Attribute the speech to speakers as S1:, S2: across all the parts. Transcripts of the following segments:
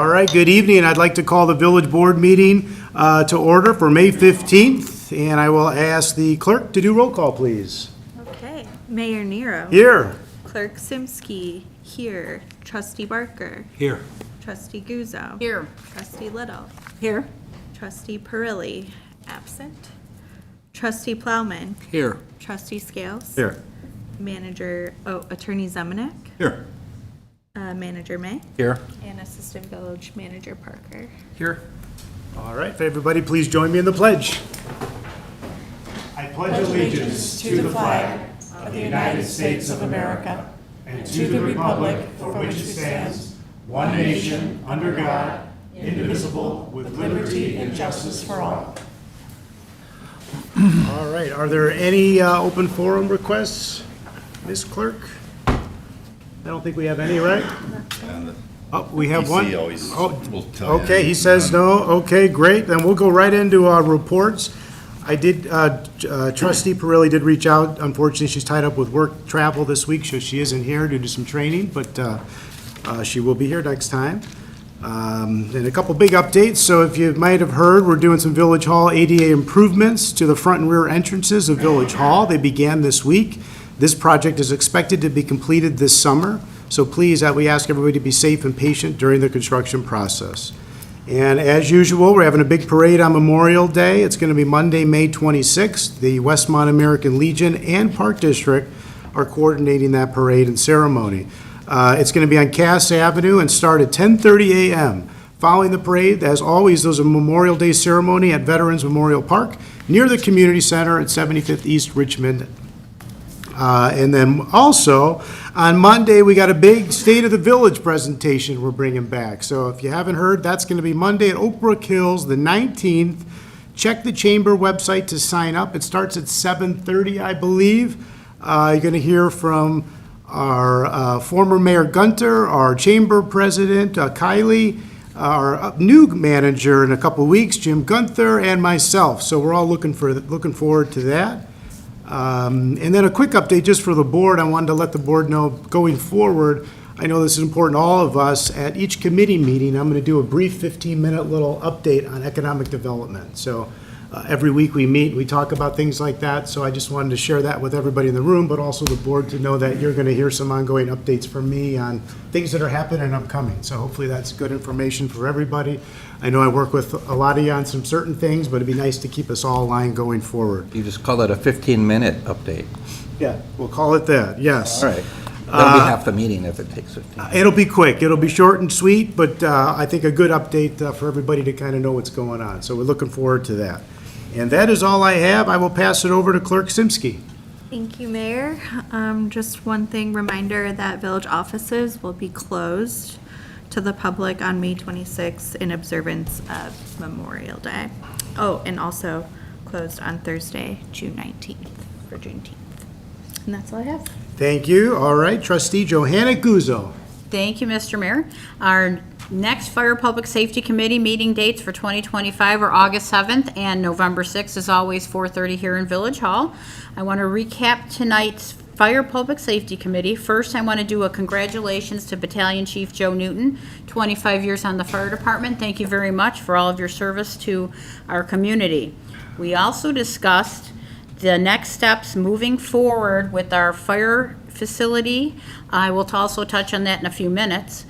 S1: All right, good evening. I'd like to call the village board meeting to order for May 15th, and I will ask the clerk to do roll call, please.
S2: Okay, Mayor Nero.
S1: Here.
S2: Clerk Simsky, here. Trustee Barker.
S3: Here.
S2: Trustee Guzzo.
S4: Here.
S2: Trustee Little.
S4: Here.
S2: Trustee Perilli, absent. Trustee Plowman.
S3: Here.
S2: Trustee Scales.
S1: Here.
S2: Attorney Zemanek.
S3: Here.
S2: Manager May.
S3: Here.
S2: And Assistant Village Manager Parker.
S3: Here.
S1: All right, if everybody please join me in the pledge. I pledge allegiance to the flag of the United States of America and to the republic for which it stands, one nation, under God, indivisible, with liberty and justice for all. All right, are there any open forum requests, Ms. Clerk? I don't think we have any, right? Oh, we have one?
S5: DC always will tell you.
S1: Okay, he says no. Okay, great. Then we'll go right into our reports. I did, Trustee Perilli did reach out. Unfortunately, she's tied up with work travel this week, so she isn't here due to some training, but she will be here next time. And a couple big updates. So if you might have heard, we're doing some Village Hall ADA improvements to the front and rear entrances of Village Hall. They began this week. This project is expected to be completed this summer. So please, we ask everybody to be safe and patient during the construction process. And as usual, we're having a big parade on Memorial Day. It's going to be Monday, May 26th. The Westmont American Legion and Park District are coordinating that parade and ceremony. It's going to be on Cass Avenue and start at 10:30 a.m. Following the parade, as always, there's a Memorial Day ceremony at Veterans Memorial Park near the Community Center at 75th East Richmond. And then also, on Monday, we got a big State of the Village presentation we're bringing back. So if you haven't heard, that's going to be Monday at Oak Brook Hills, the 19th. Check the Chamber website to sign up. It starts at 7:30, I believe. You're going to hear from our former Mayor Gunter, our Chamber President, Kylie, our new manager in a couple of weeks, Jim Gunther, and myself. So we're all looking forward to that. And then a quick update just for the board. I wanted to let the board know going forward, I know this is important to all of us, at each committee meeting, I'm going to do a brief 15-minute little update on economic development. So every week we meet, we talk about things like that. So I just wanted to share that with everybody in the room, but also the board to know that you're going to hear some ongoing updates from me on things that are happening and upcoming. So hopefully that's good information for everybody. I know I work with a lot of you on some certain things, but it'd be nice to keep us all aligned going forward.
S3: You just call it a 15-minute update.
S1: Yeah, we'll call it that, yes.
S3: All right. That'll be half the meeting if it takes 15.
S1: It'll be quick. It'll be short and sweet, but I think a good update for everybody to kind of know what's going on. So we're looking forward to that. And that is all I have. I will pass it over to Clerk Simsky.
S2: Thank you, Mayor. Just one thing, reminder that village offices will be closed to the public on May 26th in observance of Memorial Day. Oh, and also closed on Thursday, June 19th for Juneteenth. And that's all I have.
S1: Thank you. All right, Trustee Johanna Guzzo.
S4: Thank you, Mr. Mayor. Our next Fire Public Safety Committee meeting dates for 2025 are August 7th and November 6th, as always, 4:30 here in Village Hall. I want to recap tonight's Fire Public Safety Committee. First, I want to do a congratulations to Battalion Chief Joe Newton, 25 years on the fire department. Thank you very much for all of your service to our community. We also discussed the next steps moving forward with our fire facility. I will also touch on that in a few minutes.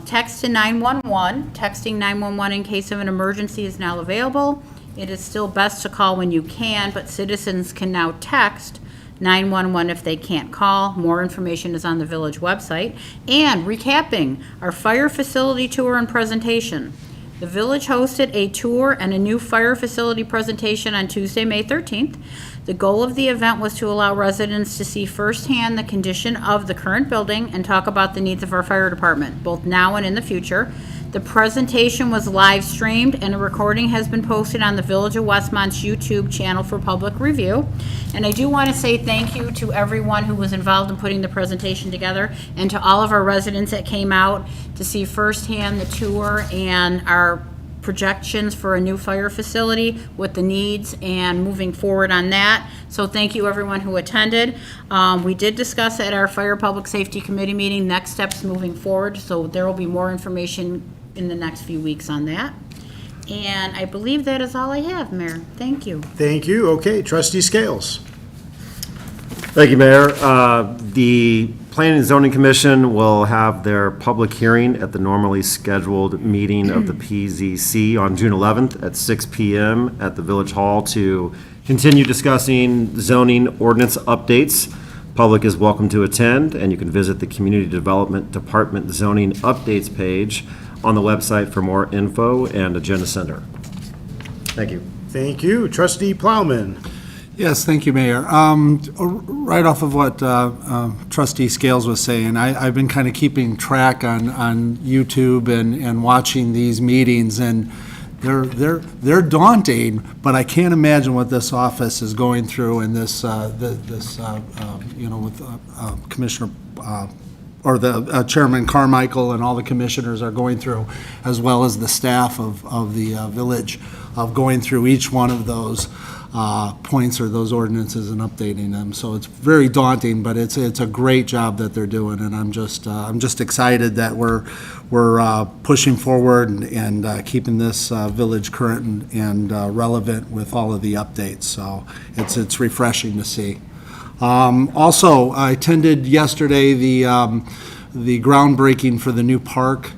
S4: Text to 911. Texting 911 in case of an emergency is now available. It is still best to call when you can, but citizens can now text 911 if they can't call. More information is on the village website. And recapping our fire facility tour and presentation. The village hosted a tour and a new fire facility presentation on Tuesday, May 13th. The goal of the event was to allow residents to see firsthand the condition of the current building and talk about the needs of our fire department, both now and in the future. The presentation was live streamed and a recording has been posted on the Village of Westmont's YouTube channel for public review. And I do want to say thank you to everyone who was involved in putting the presentation together and to all of our residents that came out to see firsthand the tour and our projections for a new fire facility with the needs and moving forward on that. So thank you everyone who attended. We did discuss at our Fire Public Safety Committee meeting next steps moving forward, so there will be more information in the next few weeks on that. And I believe that is all I have, Mayor. Thank you.
S1: Thank you. Okay, trustee Scales.
S5: Thank you, Mayor. The Planning and Zoning Commission will have their public hearing at the normally scheduled meeting of the PZC on June 11th at 6 PM at the Village Hall to continue discussing zoning ordinance updates. Public is welcome to attend, and you can visit the Community Development Department zoning updates page on the website for more info and agenda center. Thank you.
S1: Thank you. Trustee Plowman.
S6: Yes, thank you, Mayor. Right off of what Trustee Scales was saying, I've been kind of keeping track on YouTube and watching these meetings, and they're daunting, but I can't imagine what this office is going through and this with Commissioner or the Chairman Carmichael and all the commissioners are going through, as well as the staff of the village, of going through each one of those points or those ordinances and updating them. So it's very daunting, but it's a great job that they're doing, and I'm just excited that we're pushing forward and keeping this village current and relevant with all of the updates. So it's refreshing to see. Also, I attended yesterday the groundbreaking for the new park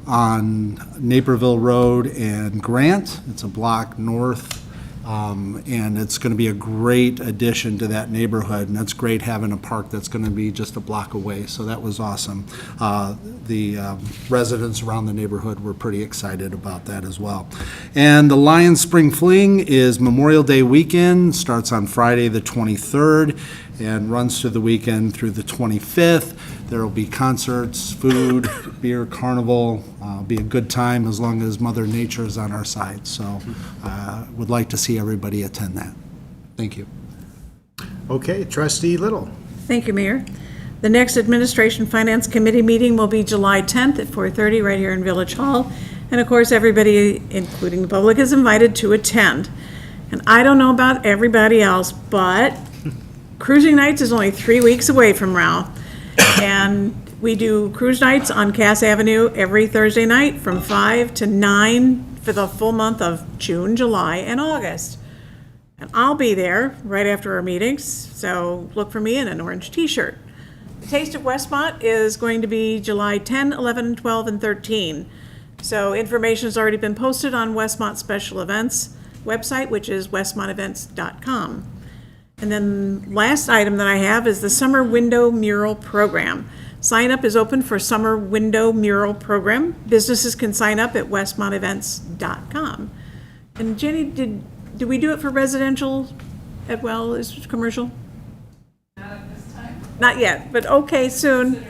S6: on Naperville Road and Grant. It's a block north. And it's going to be a great addition to that neighborhood, and that's great having a park that's going to be just a block away, so that was awesome. The residents around the neighborhood were pretty excited about that as well. And the Lions Spring Fling is Memorial Day weekend, starts on Friday the 23rd and runs through the weekend through the 25th. There will be concerts, food, beer, carnival. Be a good time as long as Mother Nature is on our side. So would like to see everybody attend that. Thank you.
S1: Okay, trustee Little.
S7: Thank you, Mayor. The next Administration Finance Committee meeting will be July 10th at 4:30 right here in Village Hall. And of course, everybody, including the public, is invited to attend. And I don't know about everybody else, but Cruising Nights is only 3 weeks away from now. And we do cruise nights on Cass Avenue every Thursday night from 5 to 9 for the full month of June, July, and August. And I'll be there right after our meetings, so look for me in an orange t-shirt. The Taste of Westmont is going to be July 10, 11, 12, and 13. So information has already been posted on Westmont Special Events website, which is westmontevents.com. And then last item that I have is the Summer Window Mural Program. Sign up is open for Summer Window Mural Program. Businesses can sign up at westmontevents.com. And Jenny, did we do it for residential as well as commercial?
S8: Not at this time.
S7: Not yet, but okay, soon.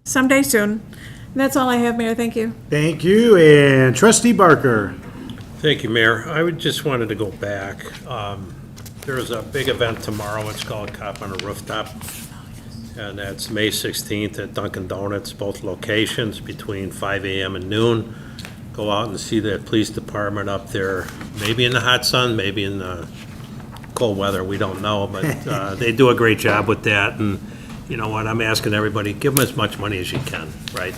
S7: Someday soon. And that's all I have, Mayor. Thank you.
S1: Thank you. And trustee Barker.
S9: Thank you, Mayor. I just wanted to go back. There's a big event tomorrow. It's called Cop on a Rooftop. And that's May 16th at Dunkin' Donuts, both locations between 5 a.m. and noon. Go out and see the police department up there, maybe in the hot sun, maybe in the cold weather, we don't know, but they do a great job with that. And you know what, I'm asking everybody, give them as much money as you can, right?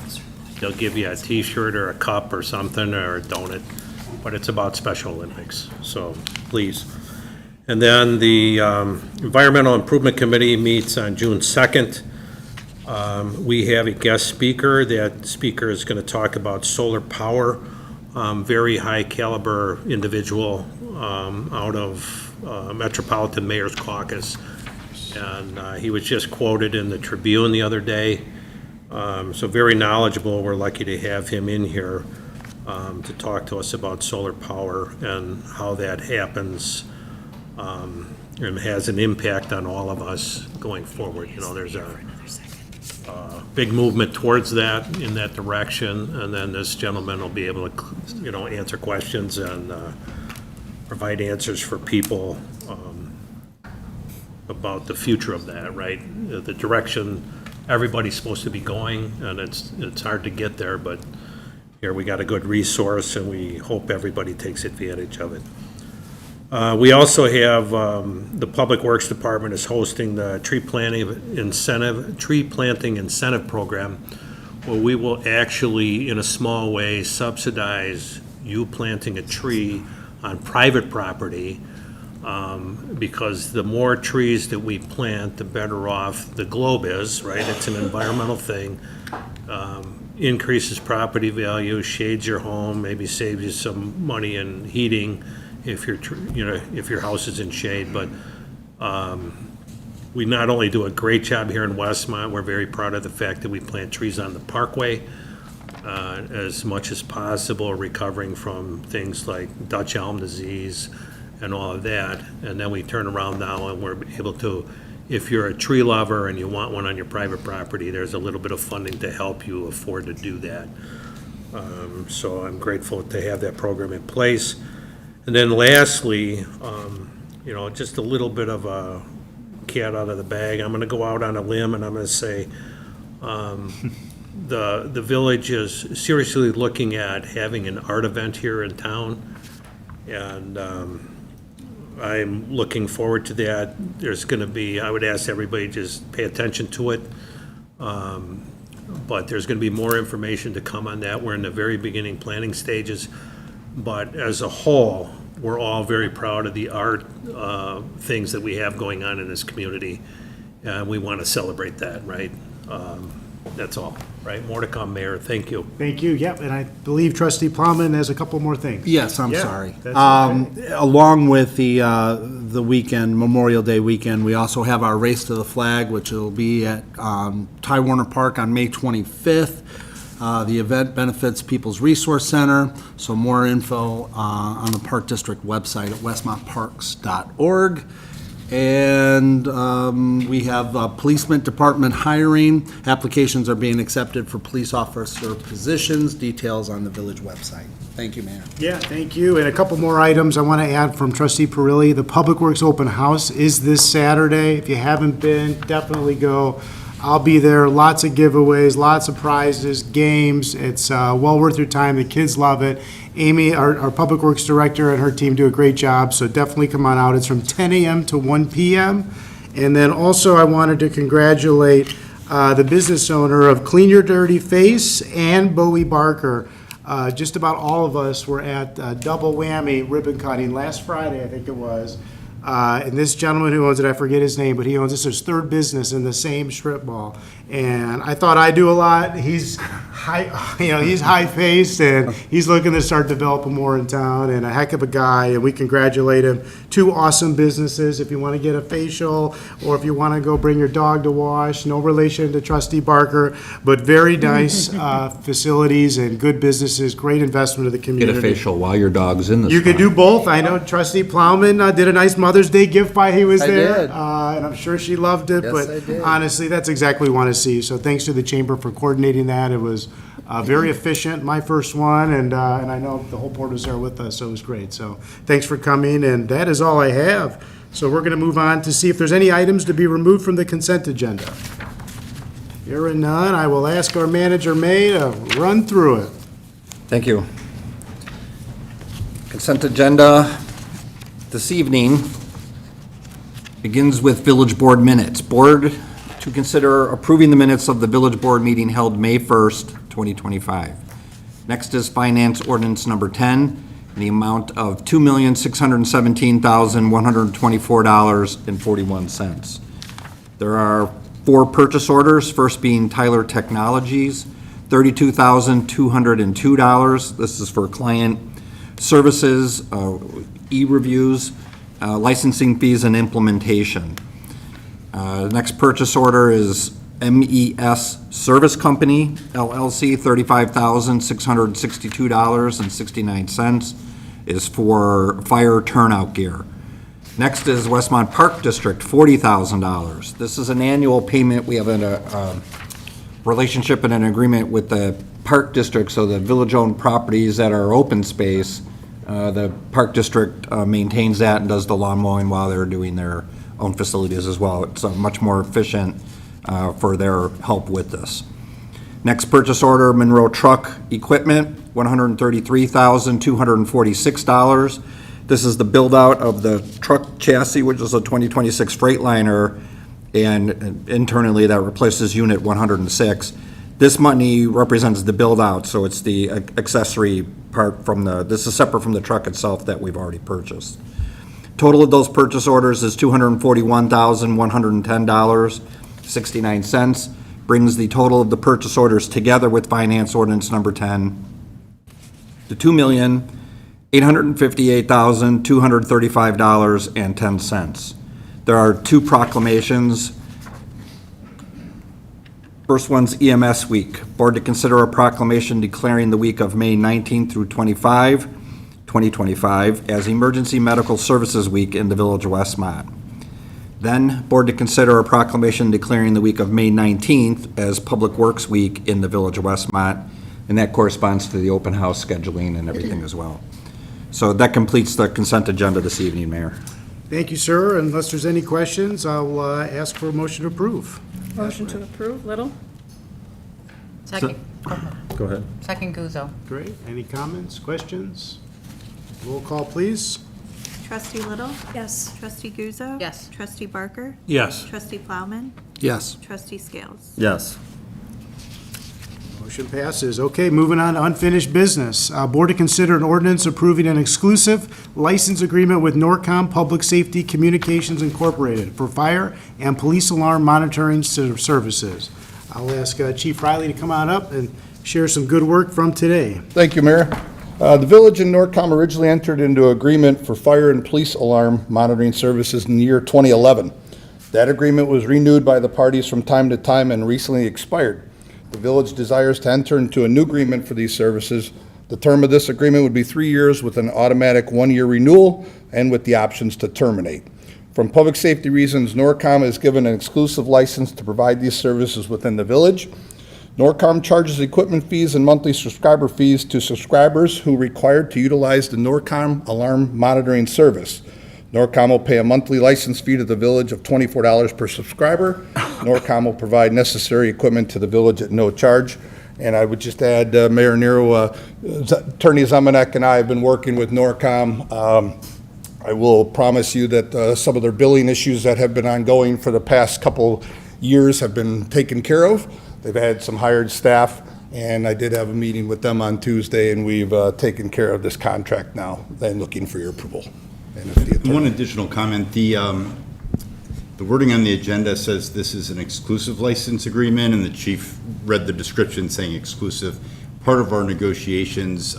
S9: They'll give you a t-shirt or a cup or something, or a donut, but it's about Special Olympics, so please. And then the Environmental Improvement Committee meets on June 2nd. We have a guest speaker. That speaker is going to talk about solar power. Very high caliber individual out of Metropolitan Mayor's Caucus. And he was just quoted in the Tribune the other day. So very knowledgeable. We're lucky to have him in here to talk to us about solar power and how that happens. And has an impact on all of us going forward. You know, there's a big movement towards that, in that direction, and then this gentleman will be able to, you know, answer questions and provide answers for people about the future of that, right? The direction everybody's supposed to be going, and it's hard to get there, but here we got a good resource, and we hope everybody takes advantage of it. We also have the Public Works Department is hosting the tree planting incentive program, where we will actually, in a small way, subsidize you planting a tree on private property, because the more trees that we plant, the better off the globe is, right? It's an environmental thing. Increases property value, shades your home, maybe saves you some money in heating if if your house is in shade. But we not only do a great job here in Westmont, we're very proud of the fact that we plant trees on the parkway as much as possible, recovering from things like Dutch elm disease and all of that. And then we turn around now and we're able to, if you're a tree lover and you want one on your private property, there's a little bit of funding to help you afford to do that. So I'm grateful to have that program in place. And then lastly, just a little bit of a cat out of the bag. I'm going to go out on a limb and I'm going to say the village is seriously looking at having an art event here in town. And I'm looking forward to that. There's going to be, I would ask everybody just pay attention to it. But there's going to be more information to come on that. We're in the very beginning planning stages. But as a whole, we're all very proud of the art things that we have going on in this community. And we want to celebrate that, right? That's all, right? More to come, Mayor. Thank you.
S1: Thank you, yep, and I believe trustee Plowman has a couple more things.
S6: Yes, I'm
S1: Yeah,
S6: sorry.
S1: that's okay.
S6: Along with the weekend, Memorial Day weekend, we also have our Race to the Flag, which will be at Ty Warner Park on May 25th. The event benefits People's Resource Center, so more info on the Park District website at westmontparks.org. And we have policeman department hiring. Applications are being accepted for police officer positions. Details on the village website. Thank you, Mayor.
S1: Yeah, thank you. And a couple more items I want to add from trustee Perilli. The Public Works Open House is this Saturday. If you haven't been, definitely go. I'll be there. Lots of giveaways, lots of prizes, games. It's well worth your time. The kids love it. Amy, our Public Works Director, and her team do a great job, so definitely come on out. It's from 10 a.m. to 1 p.m. And then also I wanted to congratulate the business owner of Clean Your Dirty Face and Bowie Barker. Just about all of us were at Double Whammy ribbon cutting last Friday, I think it was. And this gentleman who owns it, I forget his name, but he owns this his third business in the same strip mall. And I thought I do a lot. He's he's high-paced, and he's looking to start developing more in town, and a heck of a guy, and we congratulate him. Two awesome businesses. If you want to get a facial, or if you want to go bring your dog to wash, no relation to trustee Barker, but very nice facilities and good businesses, great investment of the
S3: Get
S1: community.
S3: a facial while your dog's in the
S1: You could do both. I know trustee Plowman did a nice Mother's Day gift while he was
S3: I
S1: there.
S3: did.
S1: And I'm sure she loved it,
S3: Yes,
S1: but
S3: I did.
S1: honestly, that's exactly what we want to see. So thanks to the chamber for coordinating that. It was very efficient, my first one, and I know the whole board was there with us, so it was great. So thanks for coming, and that is all I have. So we're going to move on to see if there's any items to be removed from the consent agenda. Hearing none, I will ask our manager, May, to run through it.
S3: Thank you. Consent agenda this evening begins with village board minutes. Board to consider approving the minutes of the village board meeting held May 1st, 2025. Next is finance ordinance number 10, in the amount of $2,617,124.41. There are 4 purchase orders, first being Tyler Technologies, $32,202. This is for client services, e-reviews, licensing fees, and implementation. The next purchase order is MES Service Company, LLC, $35,662.69, is for fire turnout gear. Next is Westmont Park District, $40,000. This is an annual payment. We have a relationship and an agreement with the Park District, so the village-owned properties that are open space, the Park District maintains that and does the lawn mowing while they're doing their own facilities as well. It's much more efficient for their help with this. Next purchase order, Monroe Truck Equipment, $133,246. This is the build-out of the truck chassis, which is a 2026 Freightliner, and internally that replaces Unit 106. This money represents the build-out, so it's the accessory part from this is separate from the truck itself that we've already purchased. Total of those purchase orders is $241,110.69, brings the total of the purchase orders together with finance ordinance number 10 to $2,858,235.10. There are two proclamations. First one's EMS Week. Board to consider a proclamation declaring the week of May 19 through 2025, as Emergency Medical Services Week in the Village of Westmont. Then, board to consider a proclamation declaring the week of May 19th as Public Works Week in the Village of Westmont, and that corresponds to the open house scheduling and everything as well. So that completes the consent agenda this evening, Mayor.
S1: Thank you, sir. Unless there's any questions, I'll ask for a motion to approve.
S7: Motion to approve, Little?
S4: Second,
S5: Go ahead.
S4: second Guzzo.
S1: Great. Any comments, questions? Roll call, please.
S2: Trustee Little?
S7: Yes.
S2: Trustee Guzzo?
S4: Yes.
S2: Trustee Barker?
S9: Yes.
S2: Trustee Plowman?
S6: Yes.
S2: Trustee Scales?
S5: Yes.
S1: Motion passes. Okay, moving on to unfinished business. Board to consider an ordinance approving an exclusive license agreement with Norcom Public Safety Communications Incorporated for fire and police alarm monitoring services. I'll ask Chief Riley to come on up and share some good work from today.
S10: Thank you, Mayor. The village and Norcom originally entered into agreement for fire and police alarm monitoring services in the year 2011. That agreement was renewed by the parties from time to time and recently expired. The village desires to enter into a new agreement for these services. The term of this agreement would be 3 years with an automatic one-year renewal and with the options to terminate. From public safety reasons, Norcom is given an exclusive license to provide these services within the village. Norcom charges equipment fees and monthly subscriber fees to subscribers who are required to utilize the Norcom alarm monitoring service. Norcom will pay a monthly license fee to the village of $24 per subscriber. Norcom will provide necessary equipment to the village at no charge. And I would just add, Mayor Nero, Attorney Zemanek and I have been working with Norcom. I will promise you that some of their billing issues that have been ongoing for the past couple years have been taken care of. They've had some hired staff, and I did have a meeting with them on Tuesday, and we've taken care of this contract now, and looking for your approval. And if the attorney-
S11: One additional comment, the wording on the agenda says this is an exclusive license agreement, and the chief read the description saying exclusive. Part of our negotiations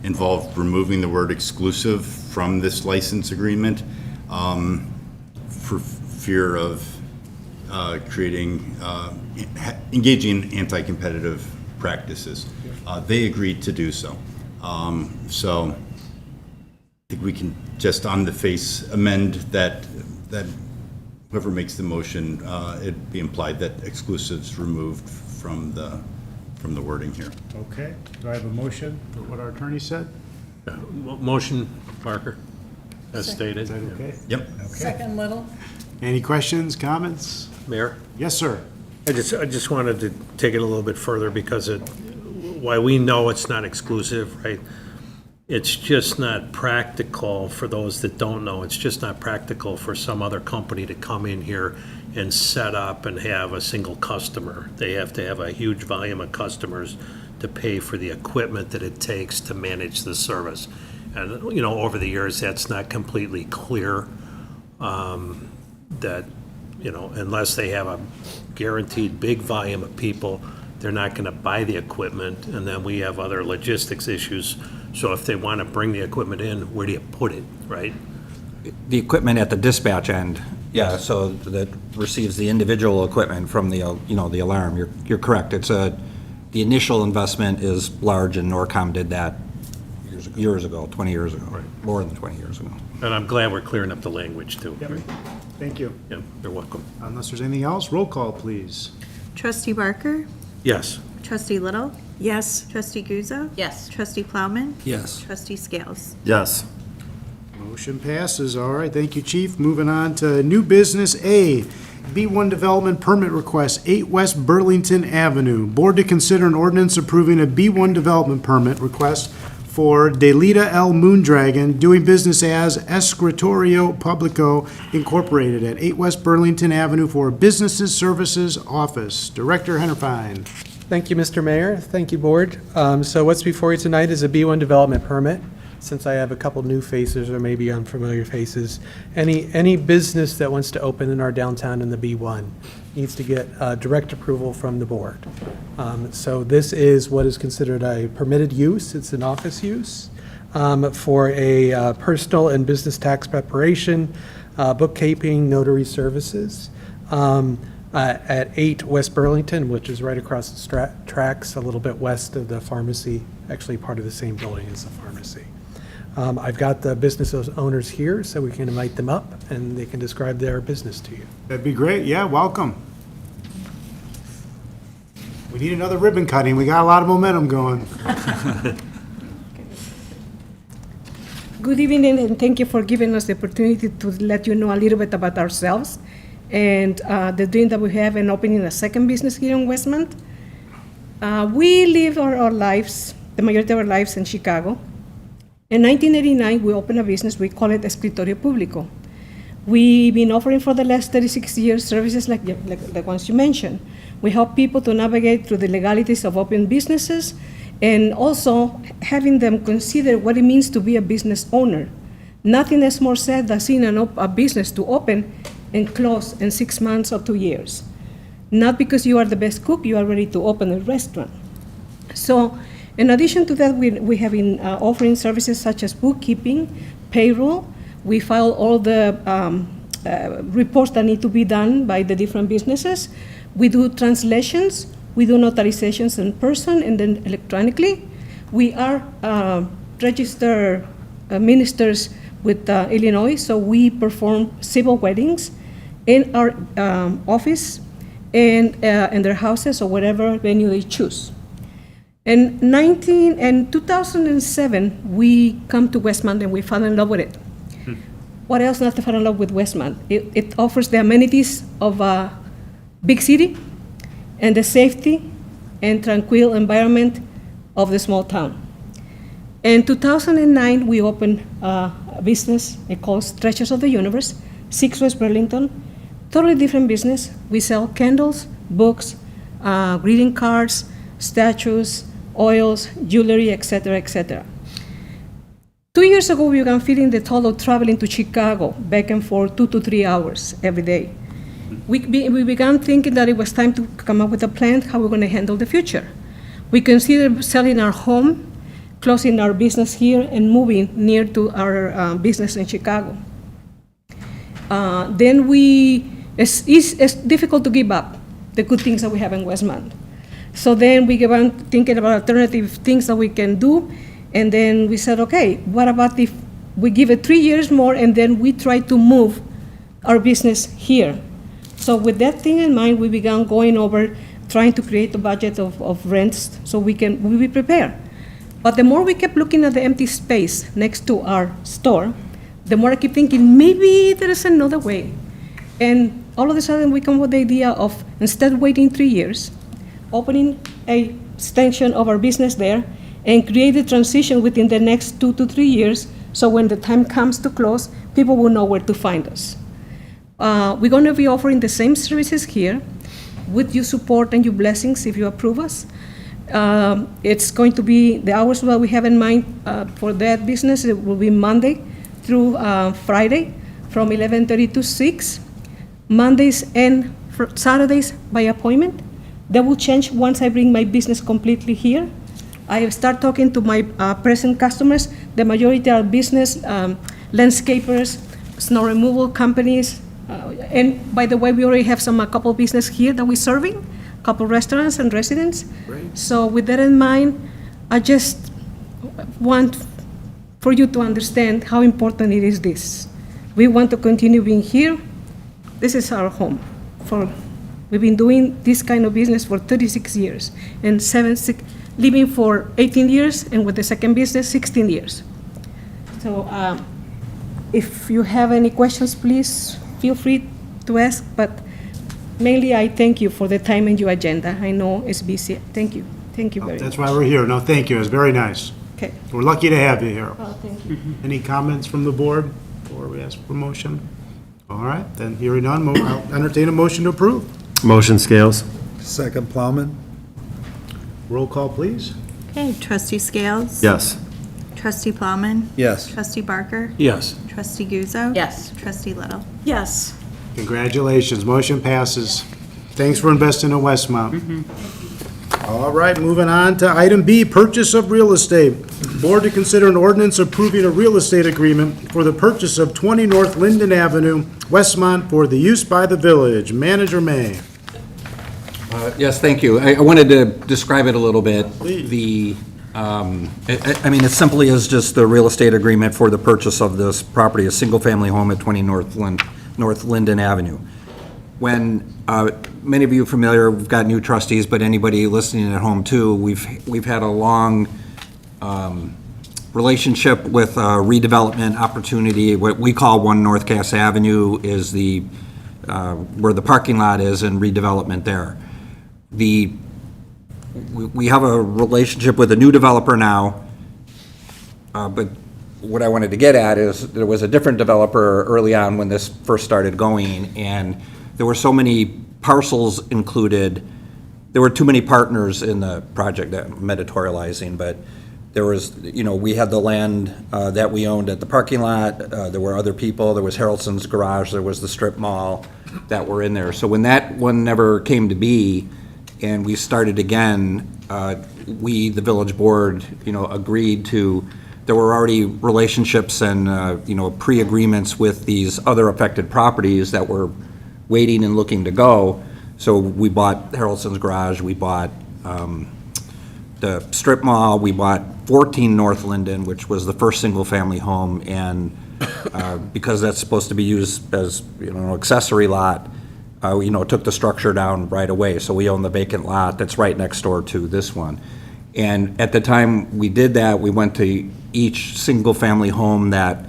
S11: involved removing the word exclusive from this license agreement for fear of engaging in anti-competitive practices. They agreed to do so. So I think we can just on the face amend that whoever makes the motion, it'd be implied that exclusives removed from the wording here.
S1: Okay, do I have a motion for what our attorney said?
S9: Motion, Barker, as stated.
S1: Is that okay?
S11: Yep.
S7: Second, Little?
S1: Any questions, comments?
S9: Mayor?
S1: Yes, sir.
S9: I just wanted to take it a little bit further because while we know it's not exclusive, right? It's just not practical for those that don't know. It's just not practical for some other company to come in here and set up and have a single customer. They have to have a huge volume of customers to pay for the equipment that it takes to manage the service. And, over the years, that's not completely clear, that, unless they have a guaranteed big volume of people, they're not going to buy the equipment, and then we have other logistics issues. So if they want to bring the equipment in, where do you put it, right?
S3: The equipment at the dispatch end, yeah, so that receives the individual equipment from the alarm. You're correct. It's the initial investment is large, and Norcom did that years ago, 20 years ago, more than 20 years ago.
S9: And I'm glad we're clearing up the language, too.
S1: Yep. Thank you.
S9: Yeah, you're welcome.
S1: Unless there's anything else, roll call, please.
S2: Trustee Barker?
S9: Yes.
S2: Trustee Little?
S7: Yes.
S2: Trustee Guzzo?
S4: Yes.
S2: Trustee Plowman?
S6: Yes.
S2: Trustee Scales?
S5: Yes.
S1: Motion passes. All right, thank you, Chief. Moving on to new business A, B1 Development Permit Request, 8 West Burlington Avenue. Board to consider an ordinance approving a B1 Development Permit Request for Delita L. Moondragon, doing business as Escritorio Publico Incorporated at 8 West Burlington Avenue for a Businesses Services Office. Director Hennerfine.
S12: Thank you, Mr. Mayor. Thank you, Board. So what's before you tonight is a B1 development permit. Since I have a couple new faces or maybe unfamiliar faces, any business that wants to open in our downtown in the B1 needs to get direct approval from the board. So this is what is considered a permitted use. It's an office use for a personal and business tax preparation, bookkeeping, notary services. At 8 West Burlington, which is right across the tracks, a little bit west of the pharmacy, actually part of the same building as the pharmacy. I've got the business owners here, so we can invite them up, and they can describe their business to you.
S1: That'd be great. Yeah, welcome. We need another ribbon cutting. We got a lot of momentum going.
S13: Good evening, and thank you for giving us the opportunity to let you know a little bit about ourselves and the dream that we have in opening a second business here in Westmont. We live our lives, the majority of our lives in Chicago. In 1989, we opened a business. We call it Escritorio Público. We've been offering for the last 36 years services like the ones you mentioned. We help people to navigate through the legalities of open businesses and also having them consider what it means to be a business owner. Nothing is more sad than seeing a business to open and close in 6 months or 2 years. Not because you are the best cook, you are ready to open a restaurant. So in addition to that, we have been offering services such as bookkeeping, payroll. We file all the reports that need to be done by the different businesses. We do translations. We do notarizations in person and then electronically. We are registered ministers with Illinois, so we perform civil weddings in our office and in their houses or whatever venue they choose. In 2007, we come to Westmont and we fell in love with it. What else not to fall in love with Westmont? It offers the amenities of a big city and the safety and tranquil environment of the small town. In 2009, we opened a business, it calls Treasures of the Universe, 6 West Burlington, totally different business. We sell candles, books, greeting cards, statues, oils, jewelry, etc., etc. 2 years ago, we began feeling the toll of traveling to Chicago back and forth 2 to 3 hours every day. We began thinking that it was time to come up with a plan how we're going to handle the future. We considered selling our home, closing our business here, and moving near to our business in Chicago. Then it's difficult to give up the good things that we have in Westmont. So then we began thinking about alternative things that we can do, and then we said, okay, what about if we give it 3 years more and then we try to move our business here? So with that thing in mind, we began going over trying to create a budget of rents so we be prepared. But the more we kept looking at the empty space next to our store, the more I keep thinking, maybe there is another way. And all of a sudden, we come with the idea of, instead of waiting 3 years, opening a extension of our business there and create the transition within the next 2 to 3 years, so when the time comes to close, people will know where to find us. We're going to be offering the same services here with your support and your blessings if you approve us. It's going to be the hours that we have in mind for that business. It will be Monday through Friday from 11:30 to 6, Mondays and Saturdays by appointment. That will change once I bring my business completely here. I start talking to my present customers. The majority are business, landscapers, snow removal companies. And by the way, we already have a couple business here that we're serving, a couple restaurants and residents.
S1: Great.
S13: So with that in mind, I just want for you to understand how important it is this. We want to continue being here. This is our home. We've been doing this kind of business for 36 years and living for 18 years, and with the second business, 16 years. So if you have any questions, please feel free to ask, but mainly I thank you for the time and your agenda. I know it's busy. Thank you. Thank you very much.
S1: That's why we're here. No, thank you. It's very nice.
S13: Okay.
S1: We're lucky to have you here.
S13: Oh, thank you.
S1: Any comments from the board before we ask for motion? All right, then hearing none, I'll entertain a motion to approve.
S5: Motion Scales.
S6: Second Plowman.
S1: Roll call, please.
S2: Okay, trustee Scales?
S5: Yes.
S2: Trustee Plowman?
S10: Yes.
S2: Trustee Barker?
S9: Yes.
S2: Trustee Guzzo?
S4: Yes.
S2: Trustee Little?
S7: Yes.
S1: Congratulations, motion passes. Thanks for investing in Westmont. All right, moving on to item B, purchase of real estate. Board to consider an ordinance approving a real estate agreement for the purchase of 20 North Linden Avenue, Westmont, for the use by the village. Manager May.
S3: Yes, thank you. I wanted to describe it a little bit.
S1: Please.
S3: I mean, it simply is just the real estate agreement for the purchase of this property, a single-family home at 20 North Linden Avenue. When, many of you are familiar, we've got new trustees, but anybody listening at home too, we've had a long relationship with redevelopment opportunity. What we call 1 North Cass Avenue is where the parking lot is, and redevelopment there. We have a relationship with a new developer now, but what I wanted to get at is there was a different developer early on when this first started going, and there were so many parcels included. There were too many partners in the project, that I'm editorializing, but there was, we had the land that we owned at the parking lot. There were other people. There was Harrelson's Garage. There was the strip mall that were in there. So when that one never came to be, and we started again, we, the village board, agreed to, there were already relationships and, pre-agreements with these other affected properties that were waiting and looking to go. So we bought Harrelson's Garage, we bought the strip mall, we bought 14 North Linden, which was the first single-family home, and because that's supposed to be used as, an accessory lot, took the structure down right away. So we own the vacant lot that's right next door to this one. And at the time we did that, we went to each single-family home that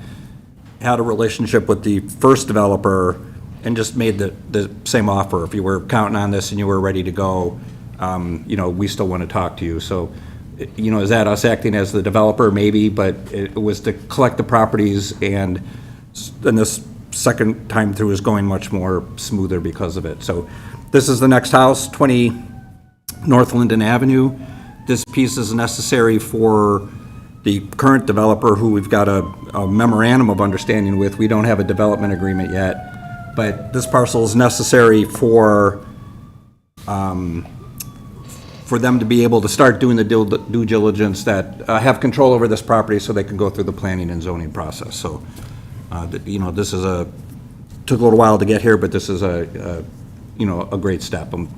S3: had a relationship with the first developer and just made the same offer. If you were counting on this and you were ready to go, we still want to talk to you. So, is that us acting as the developer? Maybe, but it was to collect the properties, and then this second time through is going much more smoother because of it. So this is the next house, 20 North Linden Avenue. This piece is necessary for the current developer, who we've got a memorandum of understanding with. We don't have a development agreement yet, but this parcel is necessary for them to be able to start doing the due diligence, that have control over this property, so they can go through the planning and zoning process. So, this is took a little while to get here, but this is a great step. I'm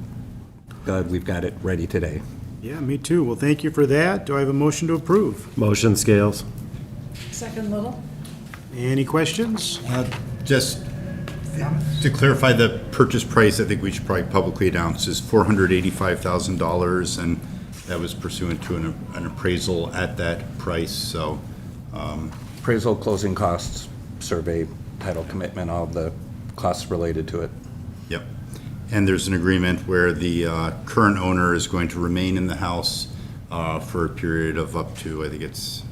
S3: glad we've got it ready today.
S1: Yeah, me too. Well, thank you for that. Do I have a motion to approve?
S5: Motion, Scales.
S7: Second, Little?
S1: Any questions?
S11: Just to clarify, the purchase price, I think we should probably publicly announce, is $485,000, and that was pursuant to an appraisal at that price, so.
S3: Appraisal, closing costs, survey, title commitment, all of the costs related to it.
S11: Yep. And there's an agreement where the current owner is going to remain in the house for a period of up to, I think it's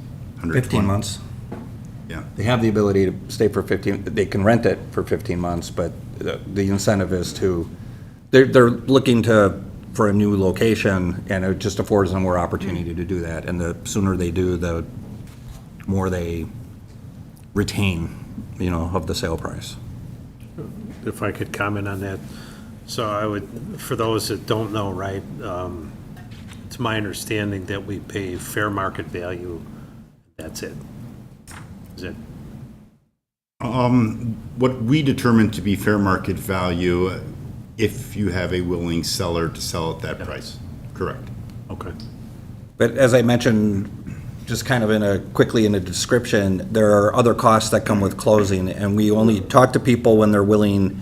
S3: 15 months.
S11: Yeah.
S3: They have the ability to stay for 15, they can rent it for 15 months, but the incentive is they're looking for a new location, and it just affords them more opportunity to do that. And the sooner they do, the more they retain, of the sale price.
S9: If I could comment on that. So I would, for those that don't know, right, it's my understanding that we pay fair market value. That's it. Is it?
S11: What we determine to be fair market value, if you have a willing seller to sell at that price. Correct.
S9: Okay.
S3: But as I mentioned, just kind of quickly in a description, there are other costs that come with closing, and we only talk to people when they're willing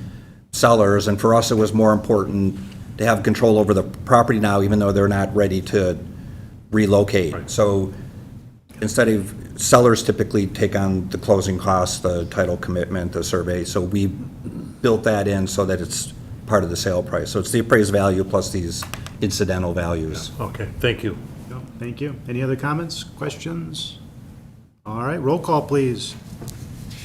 S3: sellers, and for us, it was more important to have control over the property now, even though they're not ready to relocate.
S9: Right.
S3: So instead of, sellers typically take on the closing costs, the title commitment, the survey, so we built that in so that it's part of the sale price. So it's the appraised value plus these incidental values.
S9: Okay, thank you.
S1: No, thank you. Any other comments, questions? All right, roll call, please.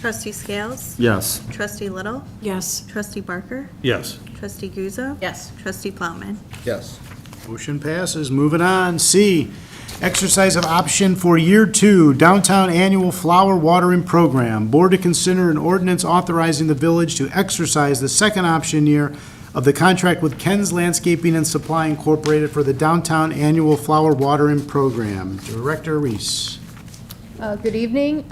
S2: Trustee Scales?
S5: Yes.
S2: Trustee Little?
S7: Yes.
S2: Trustee Barker?
S9: Yes.
S2: Trustee Guzzo?
S4: Yes.
S2: Trustee Plowman?
S3: Yes.
S1: Motion passes. Moving on. C, exercise of option for Year 2 Downtown Annual Flower Watering Program. Board to consider an ordinance authorizing the village to exercise the second option year of the contract with Ken's Landscaping and Supply Incorporated for the Downtown Annual Flower Watering Program. Director Reese.
S14: Good evening.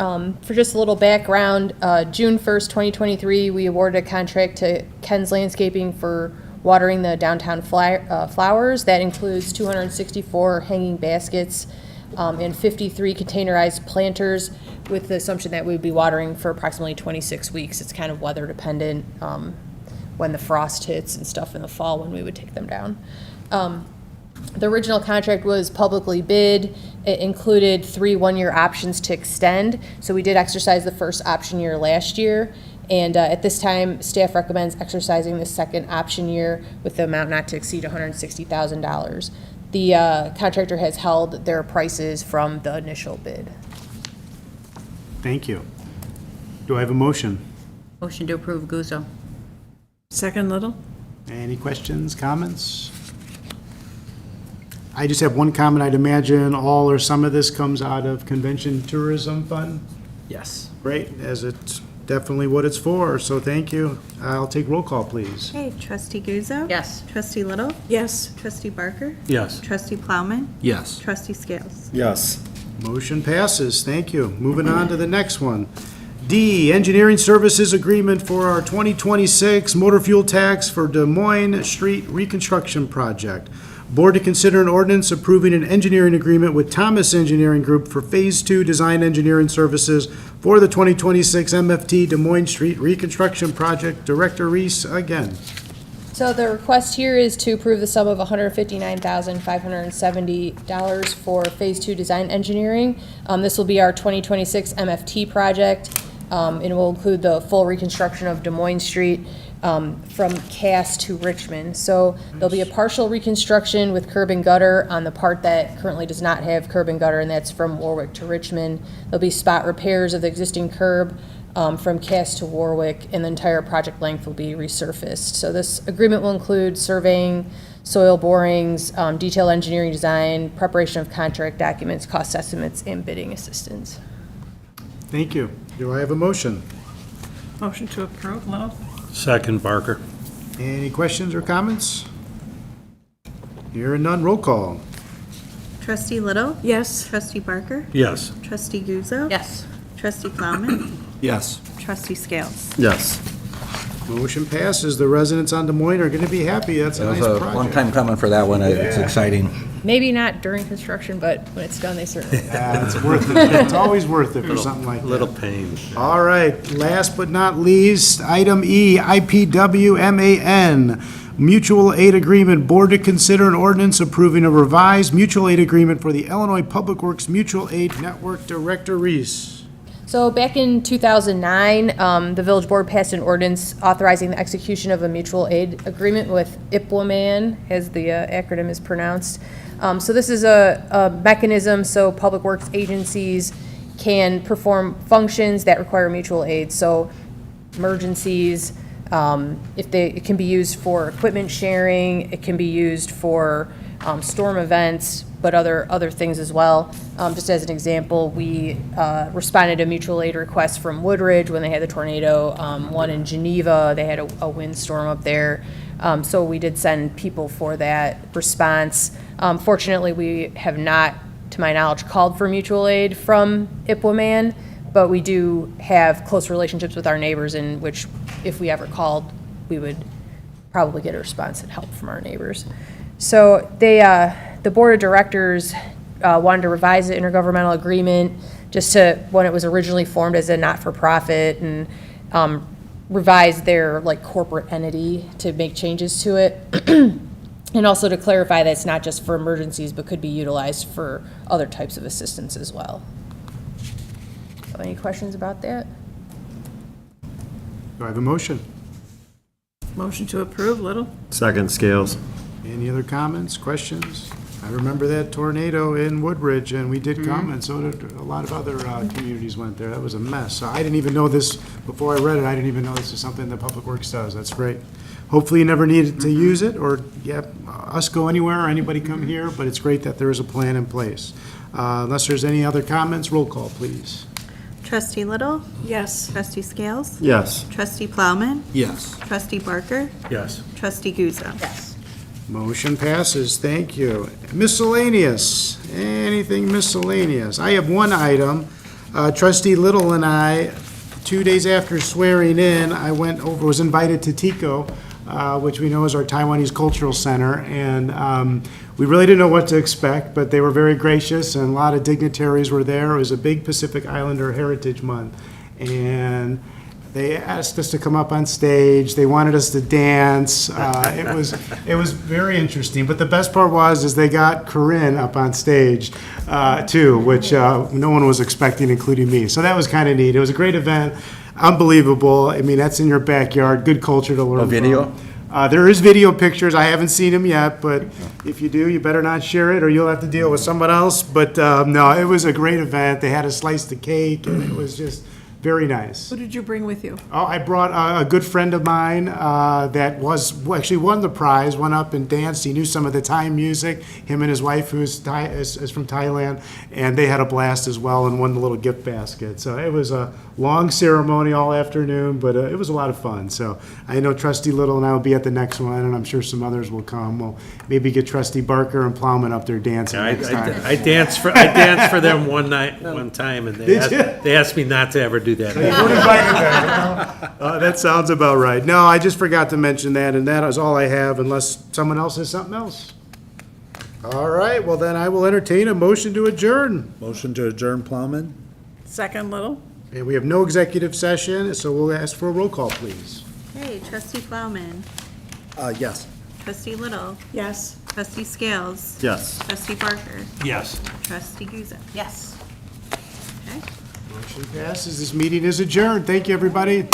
S14: For just a little background, June 1st, 2023, we awarded a contract to Ken's Landscaping for watering the downtown flowers. That includes 264 hanging baskets and 53 containerized planters, with the assumption that we would be watering for approximately 26 weeks. It's kind of weather dependent, when the frost hits and stuff in the fall, when we would take them down. The original contract was publicly bid. It included 3 one-year options to extend. So we did exercise the first option year last year. And at this time, staff recommends exercising the second option year with the amount not to exceed $160,000. The contractor has held their prices from the initial bid.
S1: Thank you. Do I have a motion?
S4: Motion to approve Guzzo.
S7: Second, Little?
S1: Any questions, comments? I just have one comment. I'd imagine all or some of this comes out of Convention Tourism Fund.
S12: Yes.
S1: Great, as it's definitely what it's for, so thank you. I'll take roll call, please.
S2: Okay, trustee Guzzo?
S4: Yes.
S2: Trustee Little?
S7: Yes.
S2: Trustee Barker?
S12: Yes.
S2: Trustee Plowman?
S12: Yes.
S2: Trustee Scales?
S5: Yes.
S1: Motion passes, thank you. Moving on to the next one. D, engineering services agreement for our 2026 motor fuel tax for Des Moines Street Reconstruction Project. Board to consider an ordinance approving an engineering agreement with Thomas Engineering Group for Phase 2 design engineering services for the 2026 MFT Des Moines Street Reconstruction Project. Director Reese, again.
S14: So the request here is to approve the sum of $159,570 for Phase 2 design engineering. This will be our 2026 MFT project. It will include the full reconstruction of Des Moines Street from Cass to Richmond. So there'll be a partial reconstruction with curb and gutter on the part that currently does not have curb and gutter, and that's from Warwick to Richmond. There'll be spot repairs of the existing curb from Cass to Warwick, and the entire project length will be resurfaced. So this agreement will include surveying, soil borings, detailed engineering design, preparation of contract documents, cost estimates, and bidding assistance.
S1: Thank you. Do I have a motion?
S7: Motion to approve, Little?
S9: Second, Barker.
S1: Any questions or comments? Hearing none, roll call.
S2: Trustee Little?
S7: Yes.
S2: Trustee Barker?
S9: Yes.
S2: Trustee Guzzo?
S4: Yes.
S2: Trustee Plowman?
S3: Yes.
S2: Trustee Scales?
S5: Yes.
S1: Motion passes. The residents on Des Moines are going to be happy. That's a
S3: It
S1: nice
S3: was a
S1: project.
S3: long time coming for that one. It's exciting.
S14: Maybe not during construction, but when it's done, they certainly.
S1: Yeah, it's worth it. It's always worth it for something like that.
S9: Little pain.
S1: All right, last but not least, item E, IPWMAN, Mutual Aid Agreement. Board to consider an ordinance approving a revised mutual aid agreement for the Illinois Public Works Mutual Aid Network. Director Reese.
S14: So back in 2009, the village board passed an ordinance authorizing the execution of a mutual aid agreement with IPWMAN, as the acronym is pronounced. So this is a mechanism so public works agencies can perform functions that require mutual aid. So emergencies, it can be used for equipment sharing, it can be used for storm events, but other things as well. Just as an example, we responded to a mutual aid request from Woodridge when they had the tornado. One in Geneva, they had a windstorm up there. So we did send people for that response. Fortunately, we have not, to my knowledge, called for mutual aid from IPWMAN, but we do have close relationships with our neighbors, in which if we ever called, we would probably get a response and help from our neighbors. So the board of directors wanted to revise the intergovernmental agreement just to, when it was originally formed as a not-for-profit, and revise their corporate entity to make changes to it. And also to clarify that it's not just for emergencies, but could be utilized for other types of assistance as well. So any questions about that?
S1: Do I have a motion?
S7: Motion to approve, Little?
S5: Second, Scales.
S1: Any other comments, questions? I remember that tornado in Woodridge, and we did come, and so did a lot of other communities went there. That was a mess. So I didn't even know this, before I read it, I didn't even know this is something that Public Works does. That's great. hopefully you never needed to use it, or, yeah, us go anywhere, or anybody come here, but it's great that there is a plan in place. Unless there's any other comments, roll call, please.
S2: Trustee Little?
S7: Yes.
S2: Trustee Scales?
S5: Yes.
S2: Trustee Plowman?
S6: Yes.
S2: Trustee Barker?
S9: Yes.
S2: Trustee Guzzo?
S4: Yes.
S1: Motion passes, thank you. Miscellaneous, anything miscellaneous? I have one item. Trustee Little and I, 2 days after swearing in, I was invited to TICO, which we know is our Taiwanese Cultural Center, and we really didn't know what to expect, but they were very gracious, and a lot of dignitaries were there. It was a big Pacific Islander Heritage Month, and they asked us to come up on stage. They wanted us to dance. It was very interesting. But the best part is they got Corinne up on stage too, which no one was expecting, including me. So that was kind of neat. It was a great event, unbelievable. I mean, that's in your backyard. Good culture to learn.
S3: video?
S1: There is video pictures. I haven't seen them yet, but if you do, you better not share it, or you'll have to deal with someone else. But no, it was a great event. They had a slice of cake, and it was just very nice.
S7: Who did you bring with you?
S1: Oh, I brought a good friend of mine that actually won the prize, went up and danced. He knew some of the Thai music, him and his wife, who's is from Thailand, and they had a blast as well and won the little gift basket. So it was a long ceremony all afternoon, but it was a lot of fun. So I know Trustee Little and I will be at the next one, and I'm sure some others will come. We'll maybe get Trustee Barker and Plowman up there dancing next time.
S9: I danced for them one time, and they asked me not to ever do that.
S1: That sounds about right. No, I just forgot to mention that, and that is all I have, unless someone else has something else. All right, well then I will entertain a motion to adjourn.
S6: Motion to adjourn, Plowman?
S7: Second, Little?
S1: And we have no executive session, so we'll ask for a roll call, please.
S2: Okay, Trustee Plowman?
S6: Yes.
S2: Trustee Little?
S7: Yes.
S2: Trustee Scales?
S5: Yes.
S2: Trustee Barker?
S9: Yes.
S2: Trustee Guzzo?
S4: Yes.
S2: Okay.
S1: Motion passes. This meeting is adjourned. Thank you, everybody.